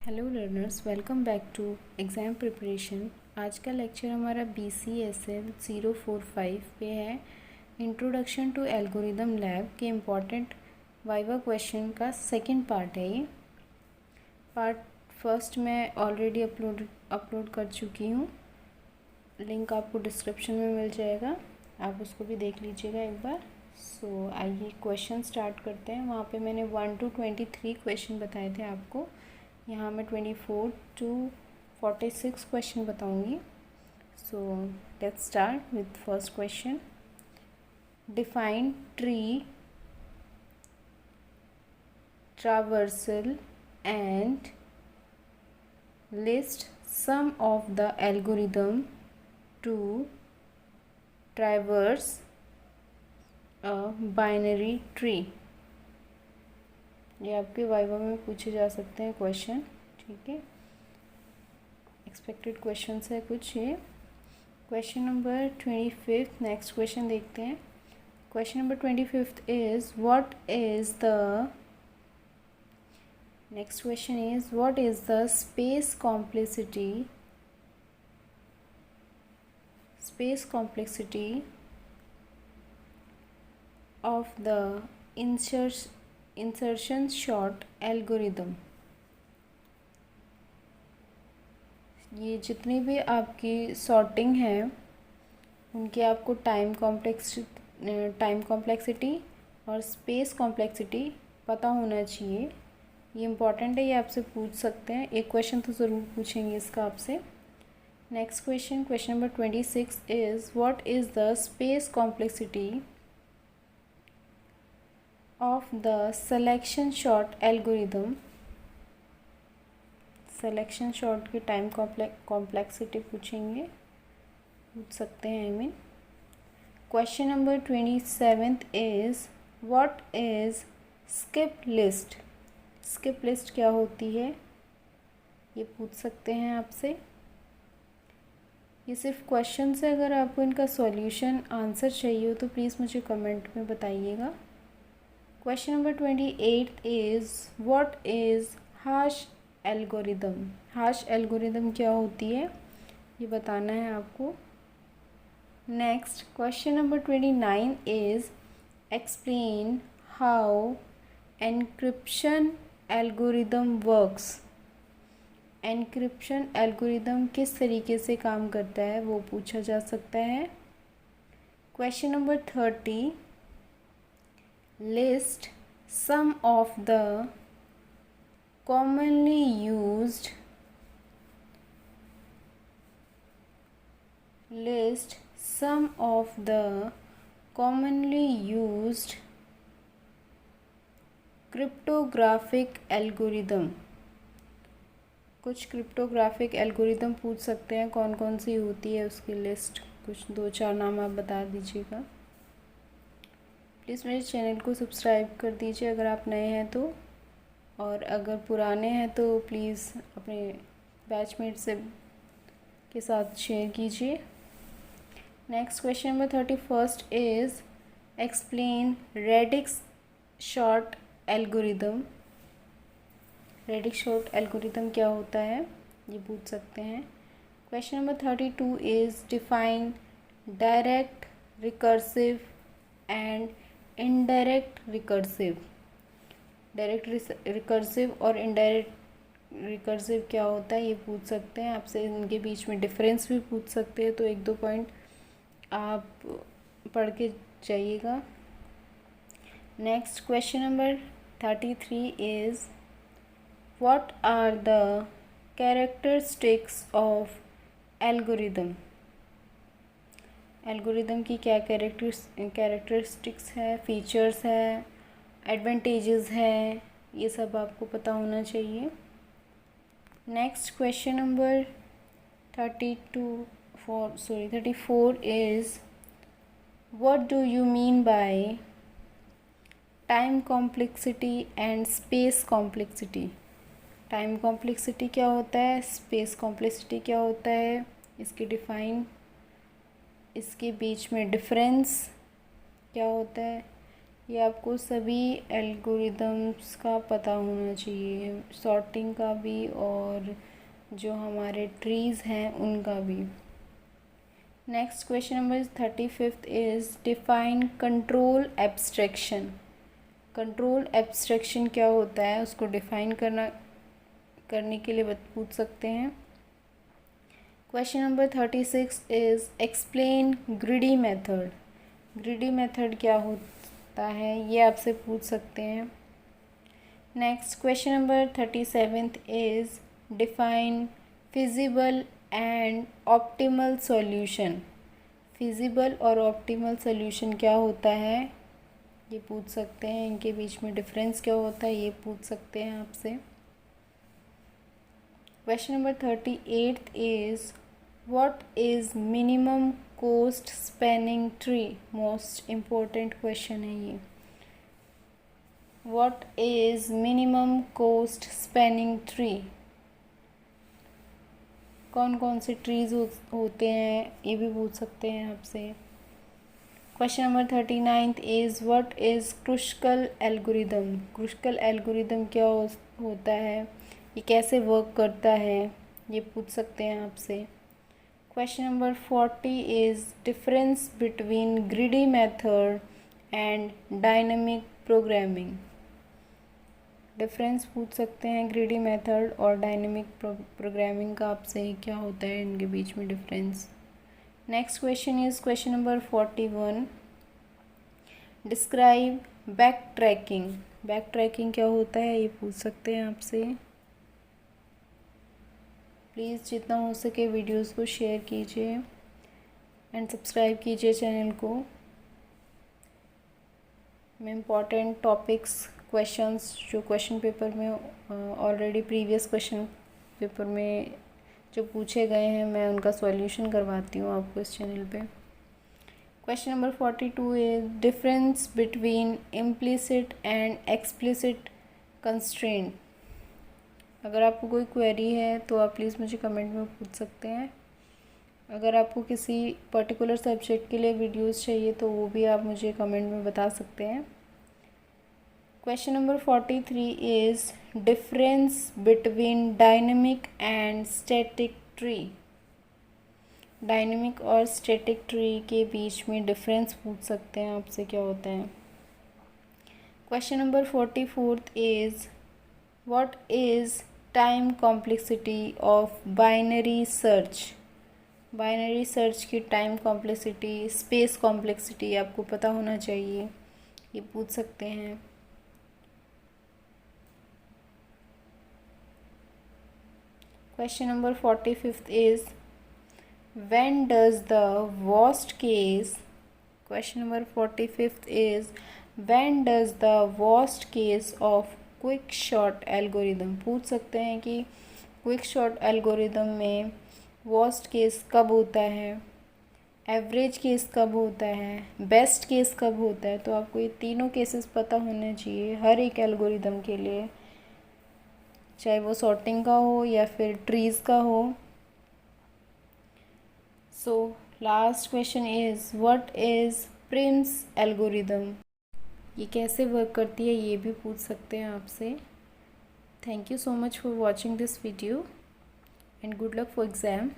Hello learners, welcome back to exam preparation. आज का lecture हमारा BCSL 045 पे है। इंट्रोडक्शन टू एल्गोरिदम लैब के इम्पॉर्टेंट वाइवा क्वेश्चन का सेकंड पार्ट है। ये पार्ट फर्स्ट मैं ऑलरेडी अपलोड कर चुकी हूँ। लिंक आपको डिस्क्रिप्शन में मिल जाएगा, आप उसको भी देख लीजिएगा एक बार। सो आइए क्वेश्चन स्टार्ट करते हैं। वहाँ पे मैंने 1 to 23 क्वेश्चन बताए थे आपको। यहाँ मैं 24 to 46 क्वेश्चन बताऊँगी। So let's start with first question. Define tree traversal and list some of the algorithm to traverse a binary tree। ये आपके वाइवा में पूछे जा सकते हैं क्वेश्चन, ठीक है। एक्सपेक्टेड क्वेश्चन है कुछ ये। क्वेश्चन नंबर 25, नेक्स्ट क्वेश्चन देखते हैं। Question number 25 is what is the next question is what is the space complexity of the insertion sort algorithm. ये जितनी भी आपकी सॉर्टिंग है उनकी आपको टाइम कॉम्प्लेक्सिटी और स्पेस कॉम्प्लेक्सिटी पता होना चाहिए। ये इम्पॉर्टेंट है, ये आपसे पूछ सकते हैं, एक क्वेश्चन तो ज़रूर पूछेंगे इसका आपसे। Next question, question number 26 is what is the space complexity of the selection sort algorithm. Selection sort की टाइम कॉम्प्लेक्सिटी पूछ सकते हैं, I mean. Question number 27 is what is skip list. Skip list क्या होती है ये पूछ सकते हैं आपसे। ये सिर्फ क्वेश्चन से, अगर आपको इनका सॉल्यूशन आंसर चाहिए हो तो प्लीज़ मुझे कमेंट में बताइएगा। Question number 28 is what is hash algorithm. Hash algorithm क्या होती है ये बताना है आपको। Next question number 29 is explain how encryption algorithm works. Encryption algorithm किस तरीके से काम करता है वो पूछा जा सकता है। Question number 30 list some of the commonly used list some of the commonly used cryptographic algorithm। कुछ क्रिप्टोग्राफिक एल्गोरिदम पूछ सकते हैं, कौन कौन सी होती है उसकी लिस्ट, कुछ 2-4 नाम आप बता दीजिएगा। प्लीज़ मेरे चैनल को सब्सक्राइब कर दीजिए अगर आप नए हैं तो, और अगर पुराने हैं तो प्लीज़ अपने बैचमेट से के साथ शेयर कीजिए। Next question number 31 is explain radix short algorithm. Radix short algorithm क्या होता है ये पूछ सकते हैं। Question number 32 is define direct recursive and indirect recursive. Direct recursive और इनडायरेक्ट रिकर्सिव क्या होता है ये पूछ सकते हैं आपसे। इनके बीच में डिफरेंस भी पूछ सकते हैं, तो 1-2 पॉइंट आप पढ़ के जाइएगा। Next question number 33 is what are the characteristics of algorithm. Algorithm की क्या कैरेक्टरिस्टिक्स है, फीचर्स है, एडवांटेजेस है, ये सब आपको पता होना चाहिए। Next question number 34 is what do you mean by time complexity and space complexity. Time complexity क्या होता है, स्पेस कॉम्प्लेक्सिटी क्या होता है, इसकी इसके बीच में डिफरेंस क्या होता है, ये आपको सभी एल्गोरिदम्स का पता होना चाहिए, सॉर्टिंग का भी और जो हमारे ट्रीज़ हैं उनका भी। Next question number 35 is define control abstraction. Control abstraction क्या होता है, उसको डिफाइन करने के लिए पूछ सकते हैं। Question number 36 is explain greedy method. Greedy method क्या होता है ये आपसे पूछ सकते हैं। Next question number 37 is define feasible and optimal solution. Feasible और ऑप्टिमल सॉल्यूशन क्या होता है ये पूछ सकते हैं, इनके बीच में डिफरेंस क्या होता है ये पूछ सकते हैं आपसे। Question number 38 is what is minimum cost spanning tree. Most important question है ये। What is minimum cost spanning tree. कौन कौन से ट्रीज होते हैं ये भी पूछ सकते हैं आपसे। Question number 39 is what is Kruskal algorithm. Kruskal algorithm क्या होता है, ये कैसे वर्क करता है ये पूछ सकते हैं आपसे। Question number 40 is difference between greedy method and dynamic programming. Difference पूछ सकते हैं ग्रिडी मेथड और डायनेमिक प्रोग्रामिंग का आपसे, क्या होता है इनके बीच में difference. Next question is question number 41 describe back tracking. Back tracking क्या होता है ये पूछ सकते हैं आपसे। प्लीज़ जितना हो सके वीडियोस को शेयर कीजिए एंड सब्सक्राइब कीजिए चैनल को। मैं इम्पॉर्टेंट टॉपिक्स क्वेश्चंस जो क्वेश्चन पेपर में ऑलरेडी प्रीवियस क्वेश्चन पेपर में जो पूछे गए हैं मैं उनका सॉल्यूशन करवाती हूँ आपको इस चैनल पे। Question number 42 is difference between implicit and explicit constraint. अगर आपको कोई क्वेरी है तो आप प्लीज़ मुझे कमेंट में पूछ सकते हैं। अगर आपको किसी पर्टिकुलर सब्जेक्ट के लिए वीडियोस चाहिए तो वो भी आप मुझे कमेंट में बता सकते हैं। Question number 43 is difference between dynamic and static tree. Dynamic और स्टैटिक ट्री के बीच में डिफरेंस पूछ सकते हैं आपसे, क्या होता है। Question number 44 is what is time complexity of binary search. Binary search की टाइम कॉम्प्लेक्सिटी, स्पेस कॉम्प्लेक्सिटी आपको पता होना चाहिए, ये पूछ सकते हैं। Question number 45 is when does the worst case। question number 45 is when does the worst case of quick short algorithm। पूछ सकते हैं कि क्विक शॉर्ट एल्गोरिदम में वर्स्ट केस कब होता है, एवरेज केस कब होता है, बेस्ट केस कब होता है। तो आपको ये तीनों केसेस पता होने चाहिए हर एक एल्गोरिदम के लिए, चाहे वो सॉर्टिंग का हो या फिर ट्रीज़ का हो। So last question is what is Prim's algorithm. ये कैसे वर्क करती है ये भी पूछ सकते हैं आपसे। Thank you so much for watching this video and good luck for exam.